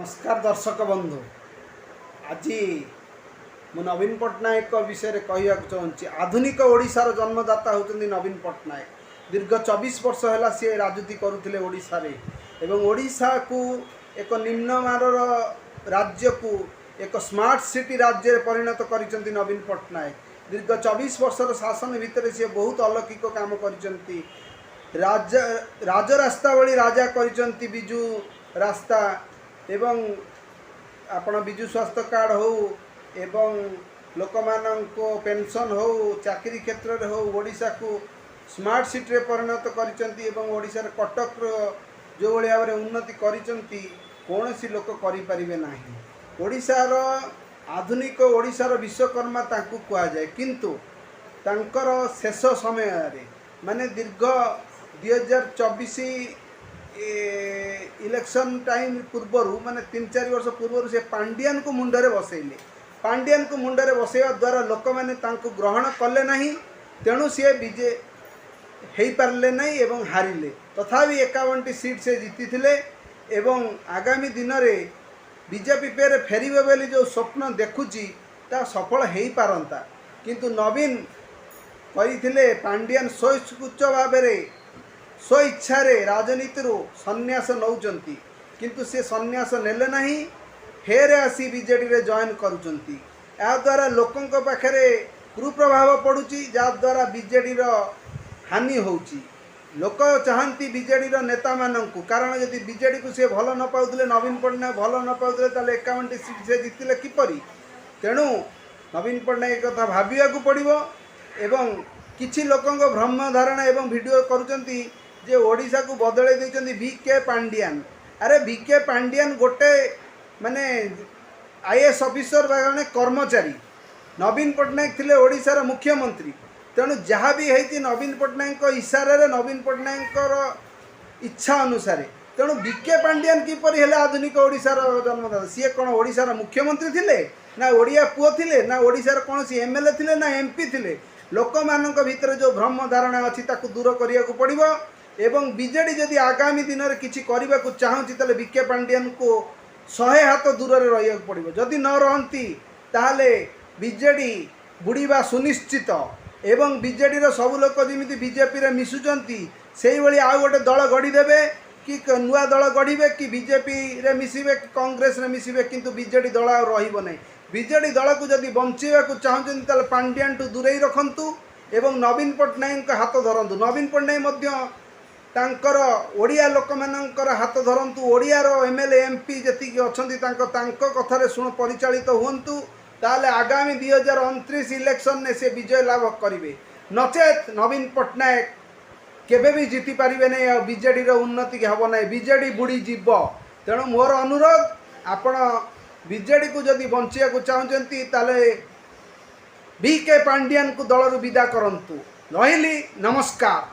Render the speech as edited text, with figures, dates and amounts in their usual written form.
नमस्कार दर्शक बंधु। आज मु नवीन पट्टनायक विषय कहवाक चाहूँगी। आधुनिक ओडिशार जन्मदाता होती नवीन पट्टनायक। दीर्घ 24 वर्ष है सी राजनीति करुले ओडिशा रे एवं ओडिशा को एक निम्नमानर राज्य को एक स्मार्ट सिटी राज्य परिणत कर नवीन पट्टनायक। दीर्घ 24 वर्षर शासन भितर सी बहुत अलौकिक काम कर राजरास्ता भली राजा कर विजु रास्ता एवं आपण विजु स्वास्थ्य कार्ड हो एवं लोक मानक पेंशन हो चाकरी क्षेत्र में हो ओडिशा को स्मार्ट सिटी परिणत कर ओडिशार कटक जो भाव में उन्नति करिसेंती कौन सी लोक करें ना। ओडिशार आधुनिक ओडिशार विश्वकर्मा तांकु कुआ जाए किंतु तांकर शेष समय माने दीर्घ 2024 इलेक्शन टाइम पूर्वर माने 3-4 वर्ष पूर्वर से पांडियान को मुंडरे बसैले। पांडियान को मुंडरे बसैवा द्वारा लोक मैंने ग्रहण कले नहीं, तेणु सी विजय हो पारे नहीं एवं हारिले। तथापि 51टी सीट से जीति थे एवं आगामी दिन में बीजेपी पे फेरबे बोली जो स्वप्न देखुची ता सफल हो पारंता, किंतु नवीन करथिले पांडियान स्वइच्छुक भाव स्व इच्छा राजनीति संन्यास नौचंती, किंतु से संन्यास नेले नहीं, फेर आसी बीजेडी रे जॉइन करुचंती। या द्वारा लोकंक पाखरे कुप्रभाव पड़ुची, जा द्वारा बीजेडी रो हानि होउची। लोक चाहती बीजेडी रो नेता माननकु, कारण यदि बीजेडी को से भल न पाउतले नवीन पट्टनायक भल न पाउतले ताले 51टी सीट से जीतिले किपरि। तेणु नवीन पट्टनायक कथा भाबिया को पड़िबो एवं किछि लोकंक भ्रम धारणा एवं वीडियो करुचंती जे ओडिशा को बदले देइचंती VK पांडियान। अरे VK पांडियान गोटे माने IAS ऑफिसर बागने कर्मचारी, नवीन पट्टनायक थिले ओडिशार मुख्यमंत्री। तेणु जहाँ भी है नवीन पट्टनायक इशारे नवीन पट्टनायक इच्छा अनुसार, तेणु VK पांडियान किपरि हेले आधुनिक ओडिशार जन्मदाता। सी कौन ओडिशार मुख्यमंत्री थिले ना ओडिया पुओ थिले ना ओडिशार कौन सी MLA थिले ना MP थिले। लोक मानक भितर जो भ्रम धारणा अच्छी ताकू दूर करिया को पड़िबो एवं बीजेडी जदि आगामी दिन में किसी करने को चाहूँगी ताले VK पांडियान को 100 हाथ दूर रहा पड़ो। जदि न रहती ताहले बीजेडी बुड़ीबा सुनिश्चित एवं बीजेडी सब लोक जमी बीजेपी रे मिशुचंती से भाई आउ गोटे दल गढ़ीदेवे कि नुआ दल गढ़े कि बीजेपी रे मिसिबे कि कांग्रेस रे मिसिबे, किंतु बीजेडी दल आ रहिबो नै। बीजेडी दल को जदि बंचेवा को चाहूँगी ताले पांडियान टू दूरे रखंतु एवं नवीन पट्टनायक हाथ धरतु। नवीन पट्टनायक मध्य तांकर ओडिया लोक मानकर हाथ धरतु। ओडियार MLA MP जी अच्छा कथार शुण परिचालित हुंतु, ताले आगामी 2029 इलेक्शन ने से विजय लाभ करेंगे। नचेत नवीन पट्टनायक केबे भी जीति पारिबे नहीं और बीजेडी रो उन्नति हेबो नहीं, बीजेडी बुड़ी जीव। तेणु मोर अनुरोध आपण बीजेडी को जदि बंचिया को चाहते ताले VK पांडियान को दलरू विदा करंतु। रहिली, नमस्कार।